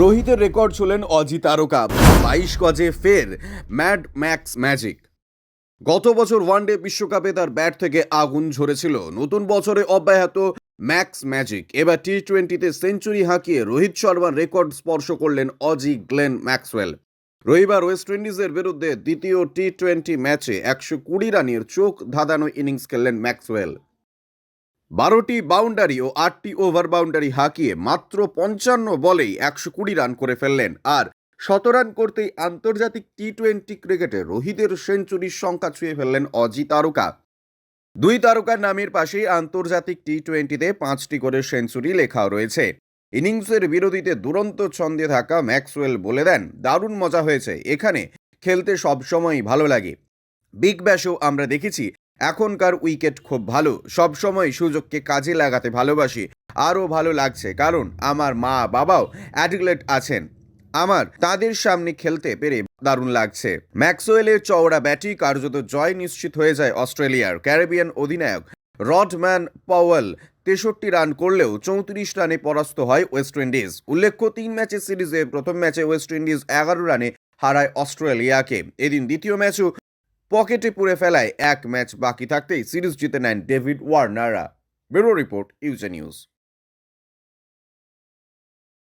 রোহিতের record ছুঁলেন Aussie তারকা, 22 গজে ফের ম্যাড ম্যাক্স ম্যাজিক। গত বছর ওয়ানডে বিশ্বকাপে তার ব্যাট থেকে আগুন ঝরেছিল, নতুন বছরে অব্যাহত ম্যাক্স ম্যাজিক। এবার টি-20তে সেঞ্চুরি হাঁকিয়ে রোহিত শর্মার রেকর্ড স্পর্শ করলেন অজি গ্লেন ম্যাক্সওয়েল। রবিবার ওয়েস্ট ইন্ডিজের বিরুদ্ধে দ্বিতীয় টি-20 ম্যাচে 120 রানের চোখ ধাঁধানো ইনিংস খেললেন ম্যাক্সওয়েল। 12টি বাউন্ডারি ও 8টি ওভার বাউন্ডারি হাঁকিয়ে মাত্র 55 বলেই 120 রান করে ফেললেন। আর 100 রান করতেই আন্তর্জাতিক টি-20 ক্রিকেটে রোহিতের সেঞ্চুরির সংখ্যা ছুঁয়ে ফেললেন অজি তারকা। দুই তারকার নামের পাশেই আন্তর্জাতিক টি-20তে 5টি করে সেঞ্চুরি লেখা রয়েছে। ইনিংসের বিরতিতে দুরন্ত ছন্দে থাকা ম্যাক্সওয়েল বলে দেন, দারুণ মজা হয়েছে, এখানে খেলতে সবসময়ই ভালো লাগে। বিগ ব্যাশও আমরা দেখেছি। এখনকার উইকেট খুব ভালো, সবসময় সুযোগকে কাজে লাগাতে ভালোবাসি। আরও ভালো লাগছে কারণ আমার মা বাবাও অ্যাডিলেট আছেন, আমার তাদের সামনে খেলতে পেরে দারুণ লাগছে। ম্যাক্সওয়েলের চওড়া ব্যাটই কার্যত জয় নিশ্চিত হয়ে যায় অস্ট্রেলিয়ার। ক্যারিবিয়ান অধিনায়ক রডম্যান পাওয়েল 63 রান করলেও 34 রানে পরাস্ত হয় ওয়েস্ট ইন্ডিজ। উল্লেখ্য, 3 ম্যাচের সিরিজে প্রথম ম্যাচে ওয়েস্ট ইন্ডিজ 11 রানে হারায় অস্ট্রেলিয়াকে। এদিন দ্বিতীয় ম্যাচও পকেটে পুরে ফেলায় এক ম্যাচ বাকি থাকতেই সিরিজ জিতে নেন ডেভিড ওয়ার্নাররা। Bureau report, UJ news.